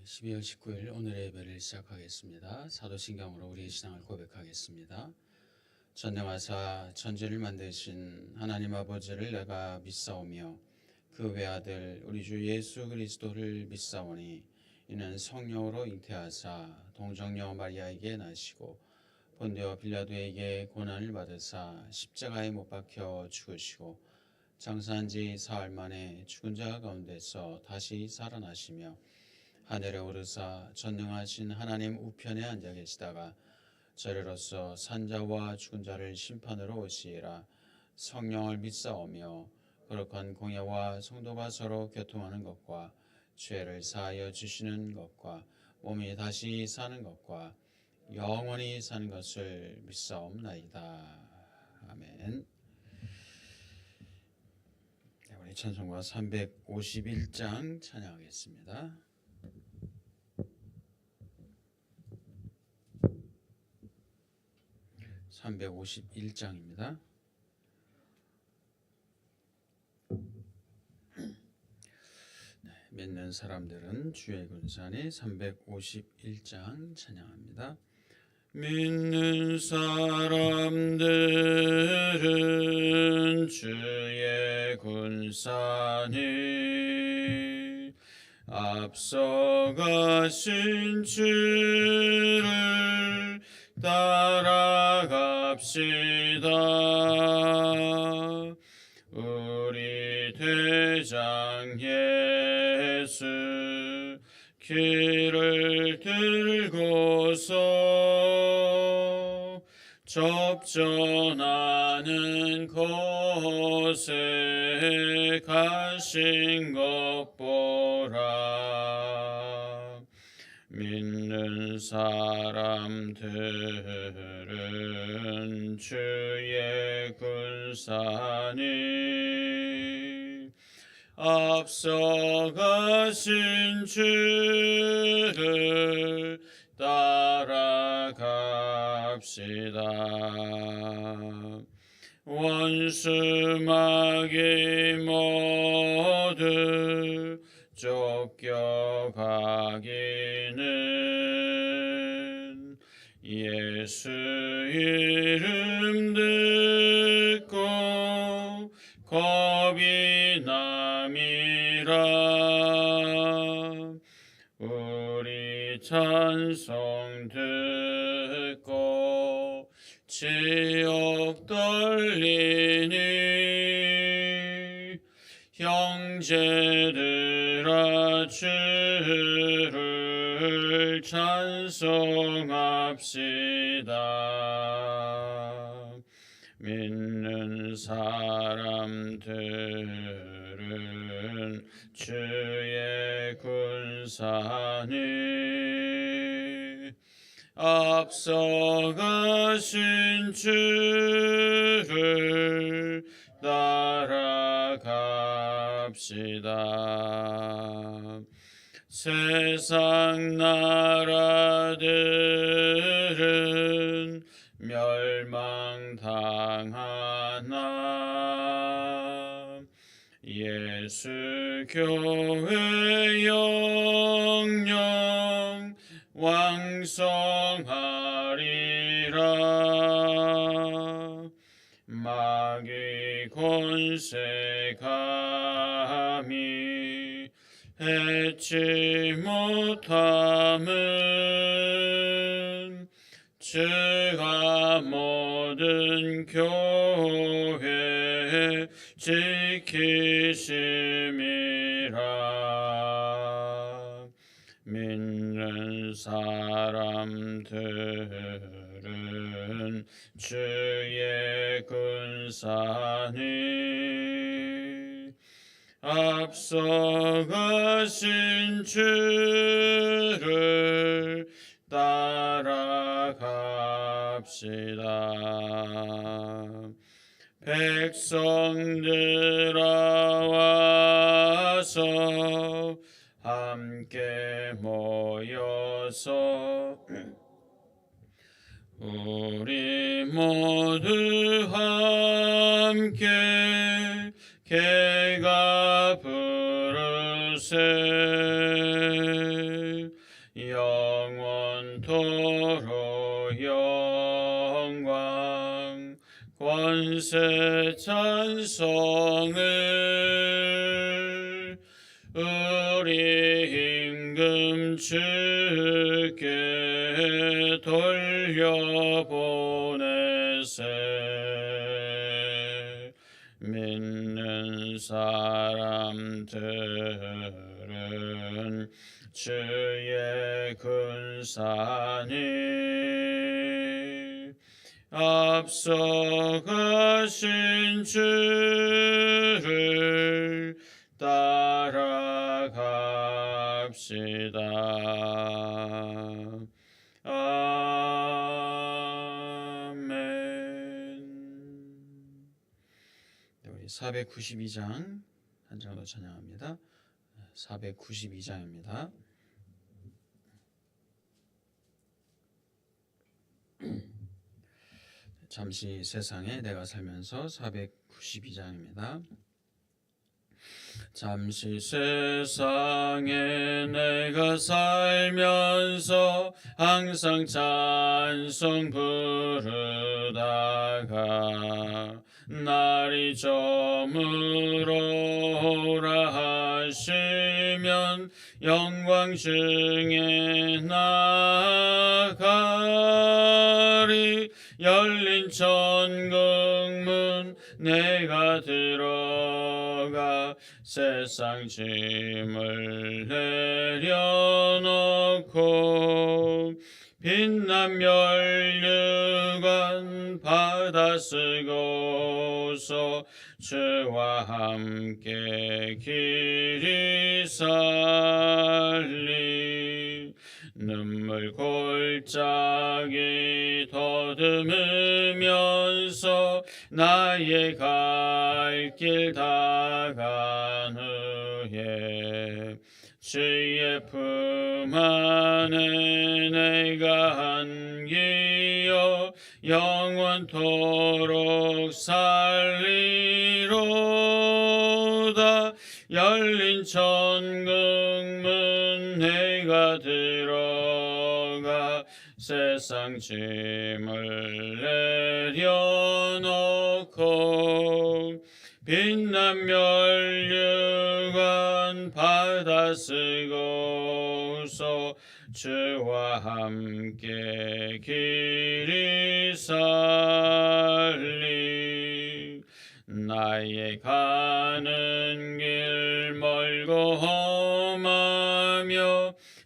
12월 19일 오늘의 예배를 시작하겠습니다. 사도신경으로 우리의 신앙을 고백하겠습니다. 전능하사 천지를 만드신 하나님 아버지를 내가 믿사오며 그 외아들 우리 주 예수 그리스도를 믿사오니 이는 성령으로 잉태하사 동정녀 마리아에게 나시고 본디오 빌라도에게 고난을 받으사 십자가에 못 박혀 죽으시고 장사한 지 사흘 만에 죽은 자 가운데서 다시 살아나시며 하늘에 오르사 전능하신 하나님 우편에 앉아 계시다가 저리로서 산자와 죽은 자를 심판으로 오시리라. 성령을 믿사오며 거룩한 공예와 성도가 서로 교통하는 것과 죄를 사하여 주시는 것과 몸이 다시 사는 것과 영원히 사는 것을 믿사옵나이다. 아멘. 우리 찬송가 351장 찬양하겠습니다. 351장입니다. 믿는 사람들은 주의 군산에 351장 찬양합니다. 믿는 사람들은 주의 군산에 앞서가신 주를 따라갑시다. 우리 대장 예수 길을 들고서 접전하는 곳에 가신 것 보라. 믿는 사람들은 주의 군산이 앞서가신 주를 따라갑시다. 원수 마귀 모두 쫓겨가기는 예수 이름 듣고 겁이 남이라. 우리 찬송 듣고 지옥 떨리니 형제들아 주를 찬송합시다. 믿는 사람들은 주의 군산이 앞서가신 주를 따라갑시다. 세상 나라들은 멸망당하나 예수 교회 영영 왕성하리라. 마귀 권세 감히 해치 못함은 주가 모든 교회 지키심이라. 믿는 사람들은 주의 군산이 앞서가신 주를 따라갑시다. 백성들아 와서 함께 모여서 우리 모두 함께 개가 부르세. 새 찬송을 우리 임금 주께 돌려보내세. 믿는 사람들은 주의 군사니 앞서가신 주를 따라갑시다. 아멘. 우리 492장 한 장도 찬양합니다. 492장입니다. 잠시 세상에 내가 살면서 492장입니다. 잠시 세상에 내가 살면서 항상 찬송 부르다가 날이 저물어라 하시면 영광 중에 나아가리. 열린 천국문 내가 들어가 세상 짐을 내려놓고 빛난 면류관 받아 쓰고서 주와 함께 길이 살리. 눈물 골짜기 더듬으면서 나의 갈 길 다간 후에 주의 품 안에 내가 안기어 영원토록 살리로다. 열린 천국문 내가 들어가 세상 짐을 내려놓고 빛난 면류관 받아 쓰고서 주와 함께 길이 살리. 나의 가는 길 멀고 험하며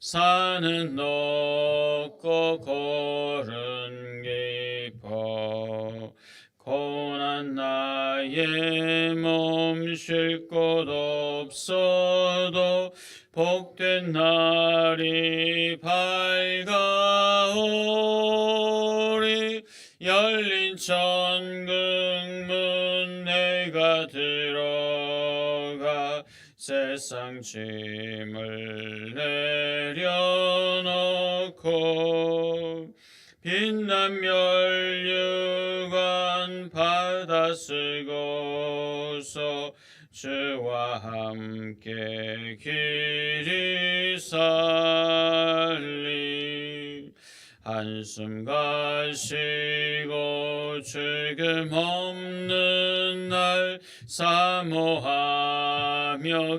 산은 높고 골은 깊어 고난 나의 몸 쉴 곳 없어도 복된 날이 밝아오리. 열린 천국문 내가 들어가 세상 짐을 내려놓고 빛난 면류관 받아 쓰고서 주와 함께 길이 살리. 한숨 가시고 죽음 없는 날 사모하며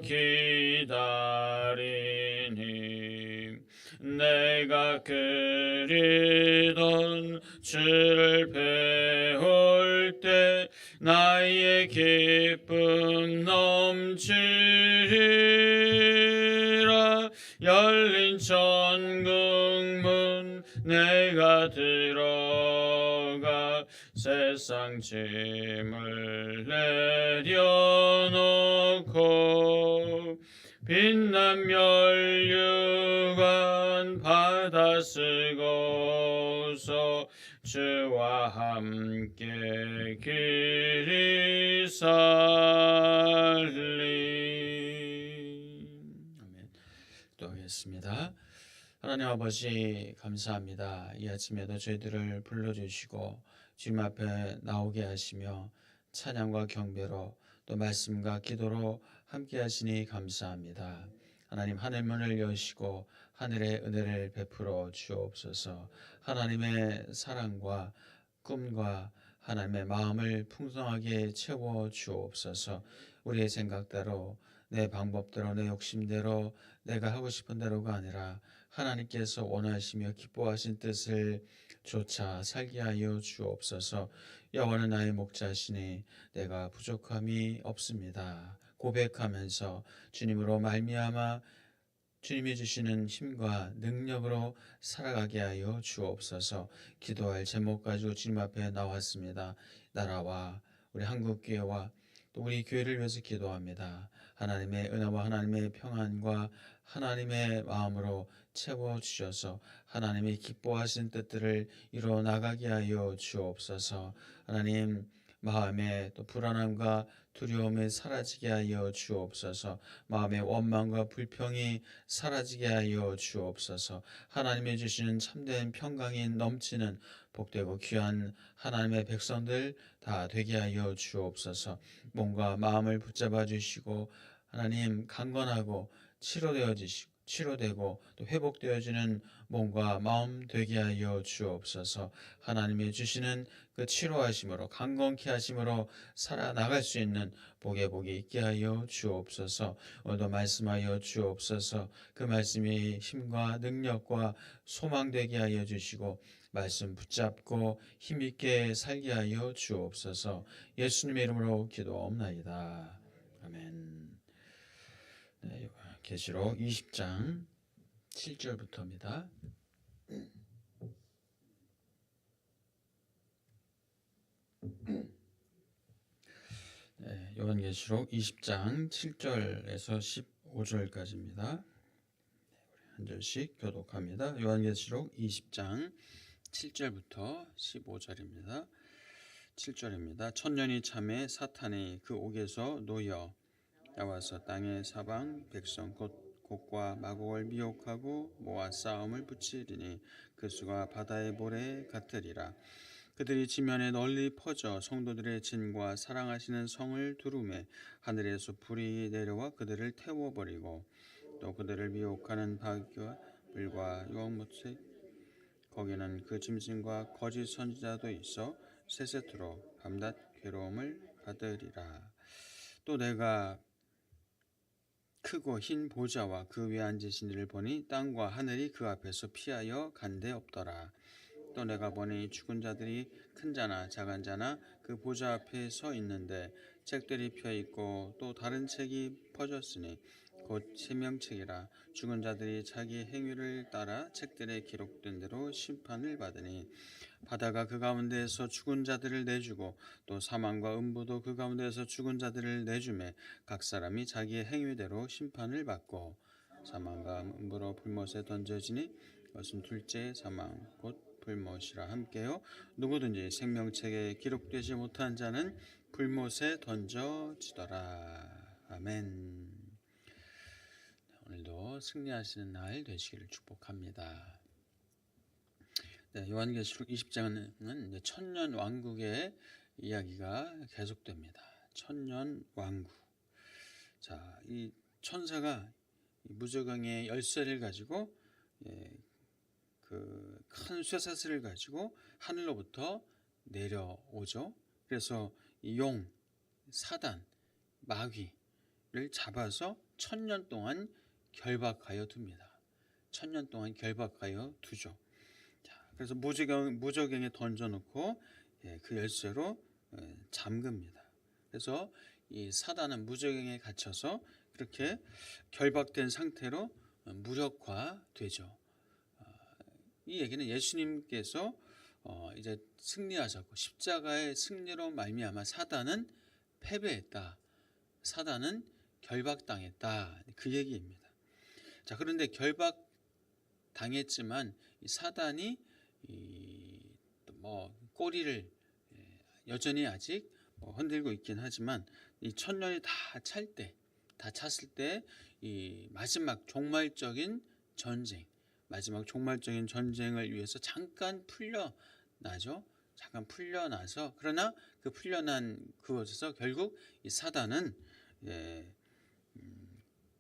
기다리니. 내가 그리던 주를 배울 때 나의 기쁨 넘치리라. 열린 천국문 내가 들어가 세상 짐을 내려놓고 빛난 면류관 받아 쓰고서 주와 함께 길이 살리. 아멘. 기도하겠습니다. 하나님 아버지 감사합니다. 이 아침에도 저희들을 불러주시고 주님 앞에 나오게 하시며 찬양과 경배로 또 말씀과 기도로 함께 하시니 감사합니다. 하나님 하늘 문을 여시고 하늘의 은혜를 베풀어 주옵소서. 하나님의 사랑과 꿈과 하나님의 마음을 풍성하게 채워 주옵소서. 우리의 생각대로, 내 방법대로, 내 욕심대로, 내가 하고 싶은 대로가 아니라 하나님께서 원하시며 기뻐하신 뜻을 좇아 살게 하여 주옵소서. 여호와는 나의 목자시니 내가 부족함이 없습니다. 고백하면서 주님으로 말미암아 주님이 주시는 힘과 능력으로 살아가게 하여 주옵소서. 기도할 제목 가지고 주님 앞에 나왔습니다. 나라와 우리 한국교회와 또 우리 교회를 위해서 기도합니다. 하나님의 은혜와 하나님의 평안과 하나님의 마음으로 채워주셔서 하나님이 기뻐하신 뜻들을 이루어 나가게 하여 주옵소서. 하나님, 마음에 또 불안함과 두려움이 사라지게 하여 주옵소서. 마음의 원망과 불평이 사라지게 하여 주옵소서. 하나님이 주시는 참된 평강이 넘치는 복되고 귀한 하나님의 백성들 다 되게 하여 주옵소서. 몸과 마음을 붙잡아 주시고 하나님 강건하고 치료되고 또 회복되어지는 몸과 마음 되게 하여 주옵소서. 하나님이 주시는 그 치료하심으로 강건케 하심으로 살아나갈 수 있는 복이 있게 하여 주옵소서. 오늘도 말씀하여 주옵소서. 그 말씀이 힘과 능력과 소망 되게 하여 주시고 말씀 붙잡고 힘있게 살게 하여 주옵소서. 예수님의 이름으로 기도옵나이다. 아멘. 네, 계시록 20장 7절부터입니다. 네, 요한계시록 20장 7절에서 15절까지입니다. 한 절씩 교독합니다. 요한계시록 20장 7절부터 15절입니다. 7절입니다. 천년이 참에 사탄이 그 옥에서 놓여 나와서 땅의 사방 백성 곧 곡과 마곡을 미혹하고 모아 싸움을 붙이리니 그 수가 바다의 모래 같으리라. 그들이 지면에 널리 퍼져 성도들의 진과 사랑하시는 성을 두루매 하늘에서 불이 내려와 그들을 태워버리고 또 그들을 미혹하는 바위와 불과 유황못에 거기는 그 짐승과 거짓 선지자도 있어 세세토록 밤낮 괴로움을 받으리라. 또 내가 크고 흰 보좌와 그 위에 앉으신 이를 보니 땅과 하늘이 그 앞에서 피하여 간데 없더라. 또 내가 보니 죽은 자들이 큰 자나 작은 자나 그 보좌 앞에 서 있는데 책들이 펴 있고 또 다른 책이 퍼졌으니 곧 생명책이라. 죽은 자들이 자기 행위를 따라 책들에 기록된 대로 심판을 받으니 바다가 그 가운데에서 죽은 자들을 내주고 또 사망과 음부도 그 가운데에서 죽은 자들을 내주매 각 사람이 자기의 행위대로 심판을 받고 사망과 음부로 불못에 던져지니 그것은 둘째 사망 곧 불못이라 함께요. 누구든지 생명책에 기록되지 못한 자는 불못에 던져지더라. 아멘. 오늘도 승리하시는 날 되시기를 축복합니다. 네, 요한계시록 20장은 이제 천년 왕국의 이야기가 계속됩니다. 천년 왕국. 자, 이 천사가 무저강의 열쇠를 가지고 그 큰 쇠사슬을 가지고 하늘로부터 내려오죠. 그래서 이 용, 사단, 마귀를 잡아서 천년 동안 결박하여 둡니다. 천년 동안 결박하여 두죠. 자, 그래서 무저갱에 던져놓고 그 열쇠로 잠깁니다. 그래서 이 사단은 무저갱에 갇혀서 그렇게 결박된 상태로 무력화되죠. 이 얘기는 예수님께서 이제 승리하셨고 십자가의 승리로 말미암아 사단은 패배했다. 사단은 결박당했다. 그 얘기입니다. 자, 그런데 결박당했지만 이 사단이 꼬리를 여전히 아직 흔들고 있긴 하지만 이 천년이 다 찼을 때 이 마지막 종말적인 전쟁을 위해서 잠깐 풀려나죠. 잠깐 풀려나서 그러나 그 풀려난 그곳에서 결국 이 사단은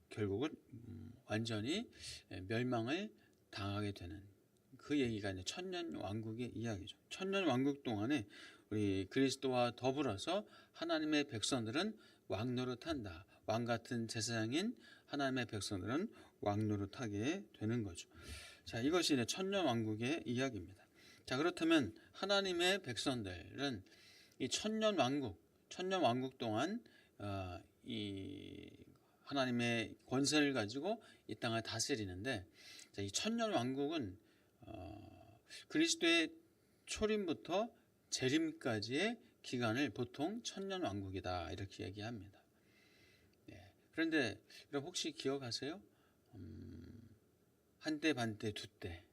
결국은 완전히 멸망을 당하게 되는 그 얘기가 이제 천년 왕국의 이야기죠. 천년 왕국 동안에 우리 그리스도와 더불어서 하나님의 백성들은 왕노릇한다. 왕 같은 제사장인 하나님의 백성들은 왕노릇하게 되는 거죠. 자, 이것이 이제 천년 왕국의 이야기입니다. 자, 그렇다면 하나님의 백성들은 이 천년 왕국 동안 이 하나님의 권세를 가지고 이 땅을 다스리는데, 자, 이 천년 왕국은 그리스도의 초림부터 재림까지의 기간을 보통 천년 왕국이다 이렇게 얘기합니다. 그런데 여러분 혹시 기억하세요? 한때 반때 두때,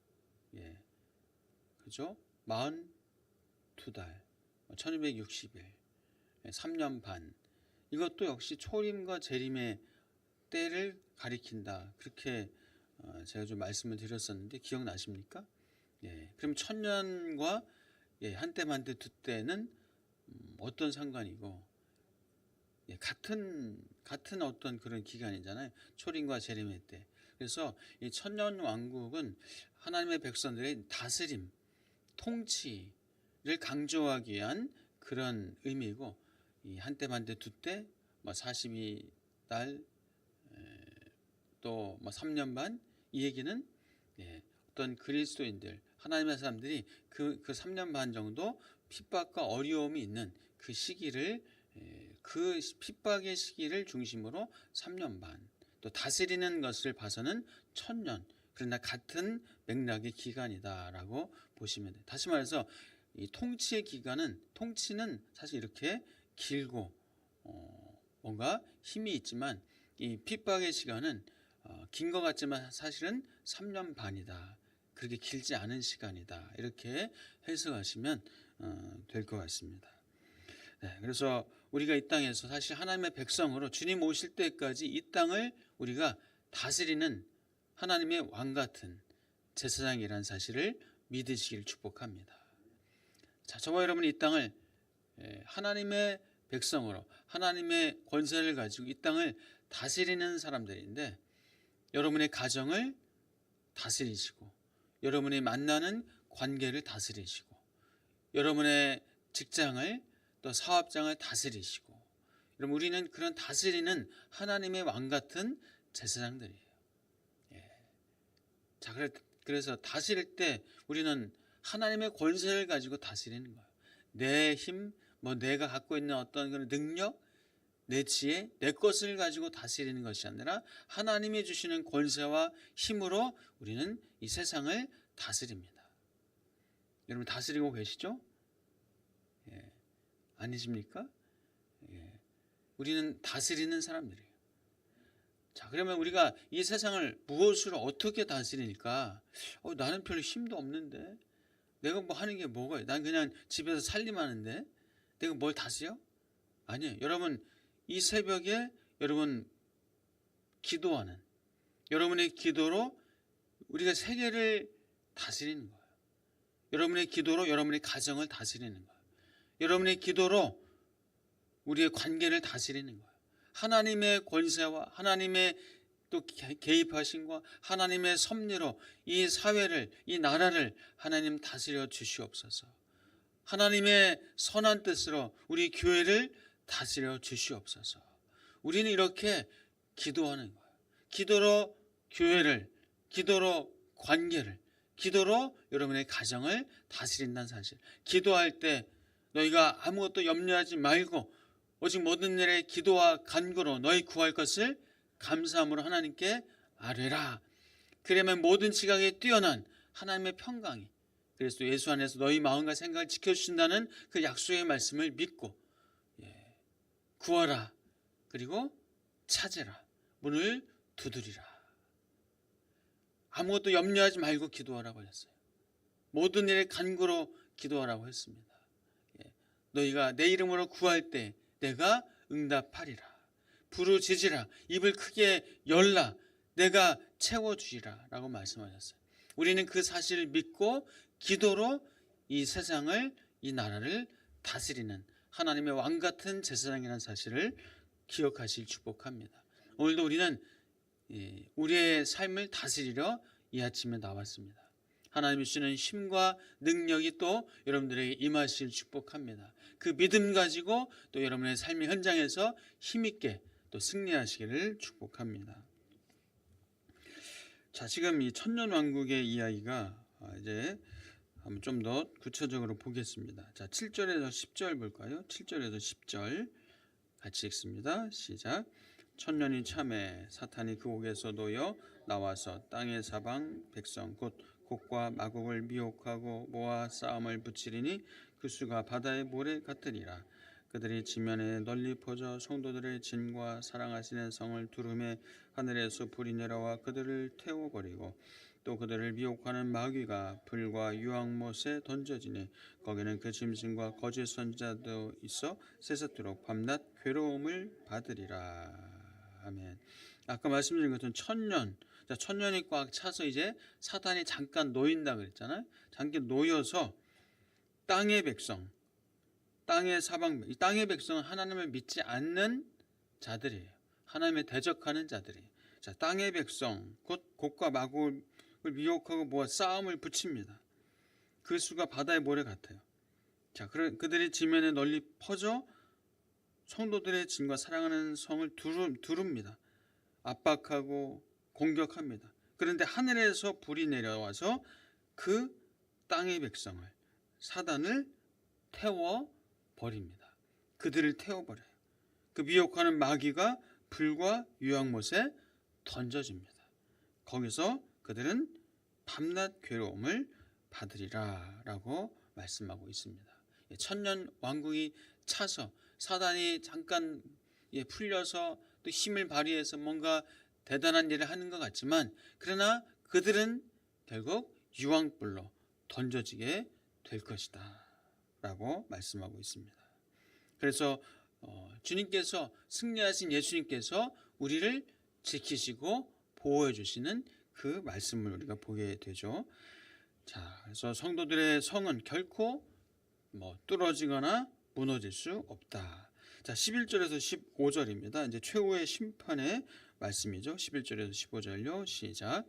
그죠? 42달, 1260일, 3년 반. 이것도 역시 초림과 재림의 때를 가리킨다. 그렇게 제가 좀 말씀을 드렸었는데 기억나십니까? 그럼 천년과 한때 반때 두때는 어떤 상관이고, 같은 어떤 그런 기간이잖아요. 초림과 재림의 때. 그래서 이 천년 왕국은 하나님의 백성들의 다스림, 통치를 강조하기 위한 그런 의미고, 이 한때 반때 두때, 42달, 또 3년 반, 이 얘기는 어떤 그리스도인들, 하나님의 사람들이 그 3년 반 정도 핍박과 어려움이 있는 그 시기를, 그 핍박의 시기를 중심으로 3년 반, 또 다스리는 것을 봐서는 천년, 그러나 같은 맥락의 기간이다라고 보시면 돼요. 다시 말해서 이 통치의 기간은, 통치는 사실 이렇게 길고 뭔가 힘이 있지만, 이 핍박의 시간은 긴 것 같지만 사실은 3년 반이다. 그렇게 길지 않은 시간이다. 이렇게 해석하시면 될 것 같습니다. 그래서 우리가 이 땅에서 사실 하나님의 백성으로 주님 오실 때까지 이 땅을 우리가 다스리는 하나님의 왕 같은 제사장이라는 사실을 믿으시기를 축복합니다. 자, 저와 여러분이 이 땅을 하나님의 백성으로, 하나님의 권세를 가지고 이 땅을 다스리는 사람들인데, 여러분의 가정을 다스리시고, 여러분이 만나는 관계를 다스리시고, 여러분의 직장을, 또 사업장을 다스리시고, 여러분, 우리는 그런 다스리는 하나님의 왕 같은 제사장들이에요. 자, 그래서 다스릴 때 우리는 하나님의 권세를 가지고 다스리는 거예요. 내 힘, 내가 갖고 있는 어떤 그런 능력, 내 지혜, 내 것을 가지고 다스리는 것이 아니라 하나님이 주시는 권세와 힘으로 우리는 이 세상을 다스립니다. 여러분 다스리고 계시죠? 아니십니까? 우리는 다스리는 사람들이에요. 자, 그러면 우리가 이 세상을 무엇으로 어떻게 다스릴까? 나는 별로 힘도 없는데, 내가 뭐 하는 게 뭐가 있어? 난 그냥 집에서 살림하는데 내가 뭘 다스려? 아니에요. 여러분, 이 새벽에 여러분 기도하는, 여러분의 기도로 우리가 세계를 다스리는 거예요. 여러분의 기도로 여러분의 가정을 다스리는 거예요. 여러분의 기도로 우리의 관계를 다스리는 거예요. 하나님의 권세와 하나님의 또 개입하심과 하나님의 섭리로 이 사회를, 이 나라를 하나님 다스려 주시옵소서. 하나님의 선한 뜻으로 우리 교회를 다스려 주시옵소서. 우리는 이렇게 기도하는 거예요. 기도로 교회를, 기도로 관계를, 기도로 여러분의 가정을 다스린다는 사실. 기도할 때 너희가 아무것도 염려하지 말고 오직 모든 일에 기도와 간구로 너희 구할 것을 감사함으로 하나님께 아뢰라. 그러면 모든 지각에 뛰어난 하나님의 평강이 그리스도 예수 안에서 너희 마음과 생각을 지켜주신다는 그 약속의 말씀을 믿고 구하라. 그리고 찾으라. 문을 두드리라. 아무것도 염려하지 말고 기도하라고 하셨어요. 모든 일에 간구로 기도하라고 했습니다. 너희가 내 이름으로 구할 때 내가 응답하리라. 부르짖으라. 입을 크게 열라. 내가 채워주리라 라고 말씀하셨어요. 우리는 그 사실을 믿고 기도로 이 세상을, 이 나라를 다스리는 하나님의 왕 같은 제사장이라는 사실을 기억하실 축복합니다. 오늘도 우리는 우리의 삶을 다스리려 이 아침에 나왔습니다. 하나님이 주시는 힘과 능력이 또 여러분들에게 임하시길 축복합니다. 그 믿음 가지고 또 여러분의 삶의 현장에서 힘있게 또 승리하시기를 축복합니다. 자, 지금 이 천년왕국의 이야기가 이제 한번 좀 더 구체적으로 보겠습니다. 자, 7절에서 10절 볼까요? 7절에서 10절 같이 읽습니다. 시작. 천년이 참에 사탄이 그 옥에서 놓여 나와서 땅의 사방 백성 곧 곡과 마곡을 미혹하고 모아 싸움을 붙이리니 그 수가 바다의 모래 같으리라. 그들이 지면에 널리 퍼져 성도들의 진과 사랑하시는 성을 두루매 하늘에서 불이 내려와 그들을 태워버리고 또 그들을 미혹하는 마귀가 불과 유황못에 던져지니 거기는 그 짐승과 거짓 선지자도 있어 세세토록 밤낮 괴로움을 받으리라. 아멘. 아까 말씀드린 것처럼 천년, 천년이 꽉 차서 이제 사탄이 잠깐 놓인다 그랬잖아요. 잠깐 놓여서 땅의 백성, 땅의 사방, 이 땅의 백성은 하나님을 믿지 않는 자들이에요. 하나님의 대적하는 자들이에요. 자, 땅의 백성, 곧 곡과 마곡을 미혹하고 모아 싸움을 붙입니다. 그 수가 바다의 모래 같아요. 자, 그들이 지면에 널리 퍼져 성도들의 진과 사랑하는 성을 두릅니다. 압박하고 공격합니다. 그런데 하늘에서 불이 내려와서 그 땅의 백성을, 사단을 태워버립니다. 그들을 태워버려요. 그 미혹하는 마귀가 불과 유황못에 던져집니다. 거기서 그들은 밤낮 괴로움을 받으리라 라고 말씀하고 있습니다. 천년 왕국이 차서 사단이 잠깐 풀려서 또 힘을 발휘해서 뭔가 대단한 일을 하는 것 같지만 그러나 그들은 결국 유황불로 던져지게 될 것이다 라고 말씀하고 있습니다. 그래서 주님께서 승리하신 예수님께서 우리를 지키시고 보호해 주시는 그 말씀을 우리가 보게 되죠. 자, 그래서 성도들의 성은 결코 뚫어지거나 무너질 수 없다. 자, 11절에서 15절입니다. 이제 최후의 심판의 말씀이죠. 11절에서 15절요. 시작.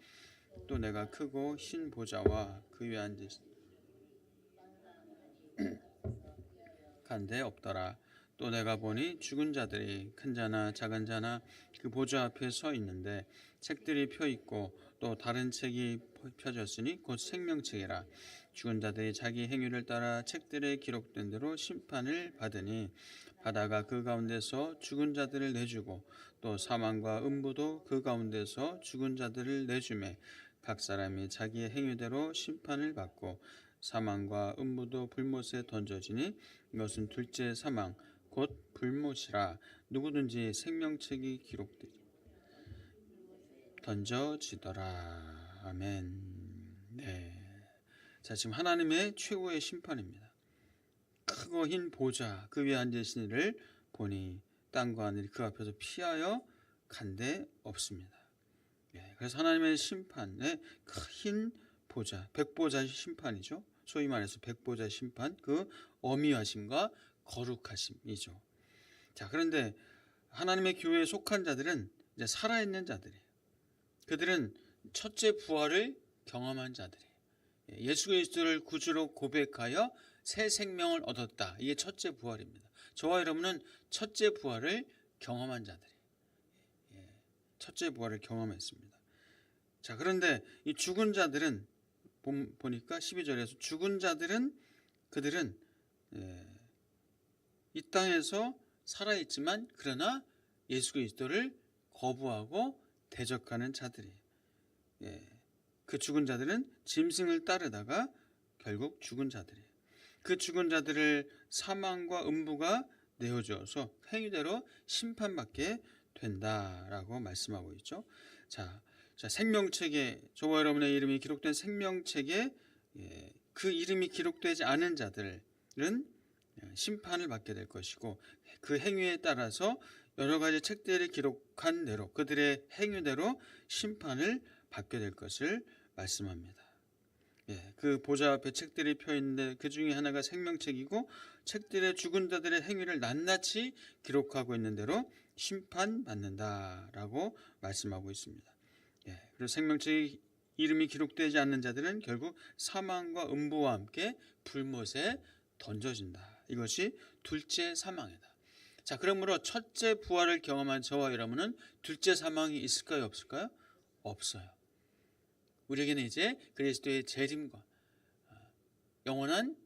또 내가 크고 흰 보좌와 그 위에 앉으신 간데 없더라. 또 내가 보니 죽은 자들이 큰 자나 작은 자나 그 보좌 앞에 서 있는데 책들이 펴 있고 또 다른 책이 펴졌으니 곧 생명책이라. 죽은 자들이 자기 행위를 따라 책들에 기록된 대로 심판을 받으니 바다가 그 가운데서 죽은 자들을 내주고 또 사망과 음부도 그 가운데서 죽은 자들을 내주매 각 사람이 자기의 행위대로 심판을 받고 사망과 음부도 불못에 던져지니 이것은 둘째 사망 곧 불못이라. 누구든지 생명책이 기록되지 던져지더라. 아멘. 네. 자, 지금 하나님의 최후의 심판입니다. 크고 흰 보좌 그 위에 앉으신 이를 보니 땅과 하늘이 그 앞에서 피하여 간데 없습니다. 그래서 하나님의 심판에 흰 보좌, 백보자 심판이죠. 소위 말해서 백보자 심판, 그 어미하심과 거룩하심이죠. 자, 그런데 하나님의 교회에 속한 자들은 이제 살아있는 자들이에요. 그들은 첫째 부활을 경험한 자들이에요. 예수 그리스도를 구주로 고백하여 새 생명을 얻었다. 이게 첫째 부활입니다. 저와 여러분은 첫째 부활을 경험한 자들이에요. 첫째 부활을 경험했습니다. 자, 그런데 이 죽은 자들은 보니까 12절에서 죽은 자들은 그들은 이 땅에서 살아있지만 그러나 예수 그리스도를 거부하고 대적하는 자들이에요. 그 죽은 자들은 짐승을 따르다가 결국 죽은 자들이에요. 그 죽은 자들을 사망과 음부가 내어주어서 행위대로 심판받게 된다라고 말씀하고 있죠. 자, 생명책에 저와 여러분의 이름이 기록된 생명책에 그 이름이 기록되지 않은 자들은 심판을 받게 될 것이고 그 행위에 따라서 여러 가지 책들이 기록한 대로 그들의 행위대로 심판을 받게 될 것을 말씀합니다. 그 보좌 앞에 책들이 펴 있는데 그 중에 하나가 생명책이고 책들의 죽은 자들의 행위를 낱낱이 기록하고 있는 대로 심판받는다라고 말씀하고 있습니다. 그래서 생명책이 이름이 기록되지 않는 자들은 결국 사망과 음부와 함께 불못에 던져진다. 이것이 둘째 사망이다. 자, 그러므로 첫째 부활을 경험한 저와 여러분은 둘째 사망이 있을까요, 없을까요? 없어요. 우리에게는 이제 그리스도의 재림과 영원한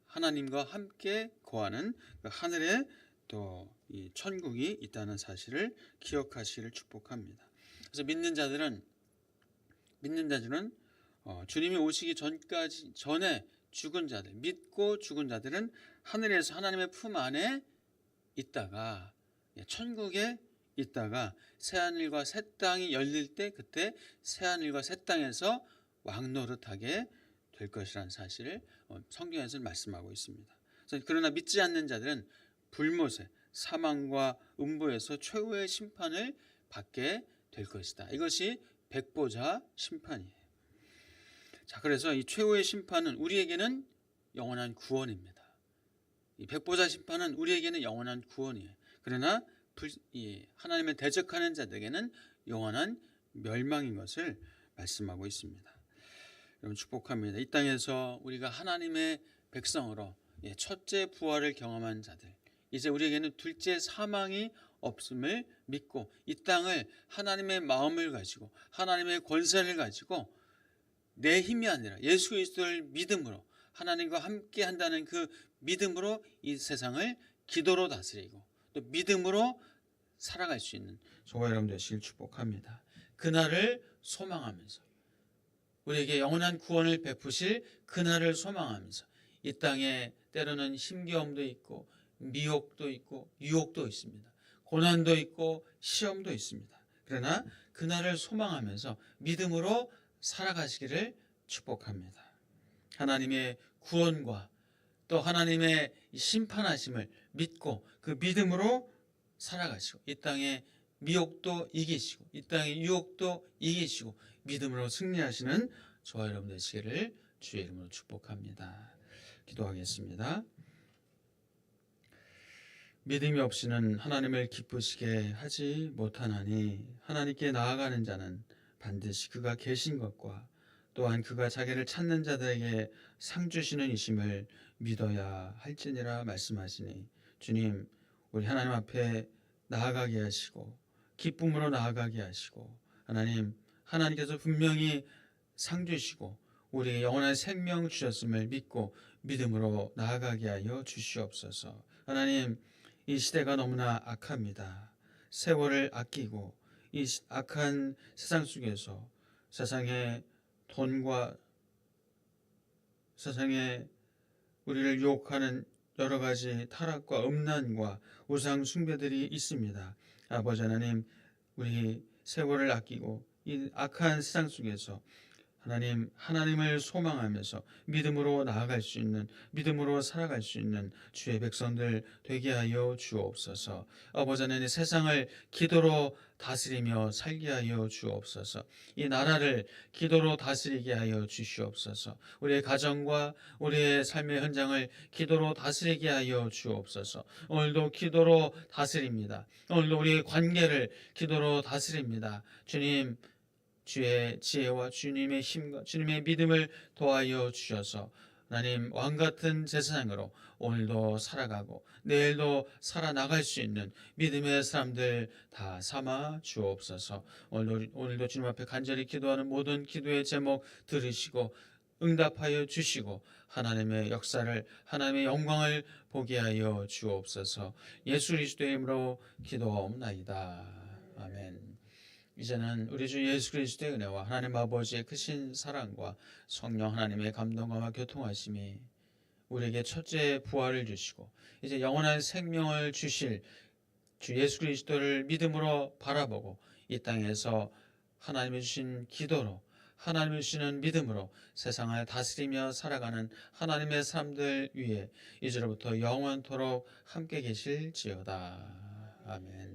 하나님과 함께 거하는 그 하늘에 또 이 천국이 있다는 사실을 기억하시기를 축복합니다. 그래서 믿는 자들은 주님이 오시기 전에 죽은 자들, 믿고 죽은 자들은 하늘에서 하나님의 품 안에 있다가 천국에 있다가 새하늘과 새 땅이 열릴 때 그때 새하늘과 새 땅에서 왕노릇하게 될 것이라는 사실을 성경에서 말씀하고 있습니다. 그러나 믿지 않는 자들은 불못에 사망과 음부에서 최후의 심판을 받게 될 것이다. 이것이 백보자 심판이에요. 자, 그래서 이 최후의 심판은 우리에게는 영원한 구원입니다. 이 백보자 심판은 우리에게는 영원한 구원이에요. 그러나 하나님을 대적하는 자들에게는 영원한 멸망인 것을 말씀하고 있습니다. 여러분 축복합니다. 이 땅에서 우리가 하나님의 백성으로 첫째 부활을 경험한 자들, 이제 우리에게는 둘째 사망이 없음을 믿고 이 땅을 하나님의 마음을 가지고 하나님의 권세를 가지고 내 힘이 아니라 예수 그리스도를 믿음으로 하나님과 함께 한다는 그 믿음으로 이 세상을 기도로 다스리고 또 믿음으로 살아갈 수 있는 저와 여러분 되시길 축복합니다. 그날을 소망하면서 우리에게 영원한 구원을 베푸실 그날을 소망하면서 이 땅에 때로는 힘겨움도 있고 미혹도 있고 유혹도 있습니다. 고난도 있고 시험도 있습니다. 그러나 그날을 소망하면서 믿음으로 살아가시기를 축복합니다. 하나님의 구원과 또 하나님의 심판하심을 믿고 그 믿음으로 살아가시고 이 땅의 미혹도 이기시고 이 땅의 유혹도 이기시고 믿음으로 승리하시는 저와 여러분 되시기를 주의 이름으로 축복합니다. 기도하겠습니다. 믿음이 없이는 하나님을 기쁘시게 하지 못하나니 하나님께 나아가는 자는 반드시 그가 계신 것과 또한 그가 자기를 찾는 자들에게 상 주시는 이심을 믿어야 할지니라 말씀하시니 주님, 우리 하나님 앞에 나아가게 하시고 기쁨으로 나아가게 하시고 하나님께서 분명히 상 주시고 우리에게 영원한 생명 주셨음을 믿고 믿음으로 나아가게 하여 주시옵소서. 하나님, 이 시대가 너무나 악합니다. 세월을 아끼고 이 악한 세상 속에서 세상의 돈과 세상에 우리를 유혹하는 여러 가지 타락과 음란과 우상 숭배들이 있습니다. 아버지 하나님, 우리 세월을 아끼고 이 악한 세상 속에서 하나님을 소망하면서 믿음으로 나아갈 수 있는, 믿음으로 살아갈 수 있는 주의 백성들 되게 하여 주옵소서. 아버지 하나님, 세상을 기도로 다스리며 살게 하여 주옵소서. 이 나라를 기도로 다스리게 하여 주시옵소서. 우리의 가정과 우리의 삶의 현장을 기도로 다스리게 하여 주옵소서. 오늘도 기도로 다스립니다. 오늘도 우리의 관계를 기도로 다스립니다. 주님, 주의 지혜와 주님의 힘과 주님의 믿음을 도와여 주셔서 하나님 왕같은 제사장으로 오늘도 살아가고 내일도 살아나갈 수 있는 믿음의 사람들 다 삼아 주옵소서. 오늘도 주님 앞에 간절히 기도하는 모든 기도의 제목 들으시고 응답하여 주시고 하나님의 역사를, 하나님의 영광을 보게 하여 주옵소서. 예수 그리스도의 이름으로 기도하옵나이다. 아멘. 이제는 우리 주 예수 그리스도의 은혜와 하나님 아버지의 크신 사랑과 성령 하나님의 감동과 교통하심이 우리에게 첫째 부활을 주시고 이제 영원한 생명을 주실 주 예수 그리스도를 믿음으로 바라보고 이 땅에서 하나님이 주신 기도로 하나님이 주시는 믿음으로 세상을 다스리며 살아가는 하나님의 사람들 위에 이제로부터 영원토록 함께 계실지어다. 아멘.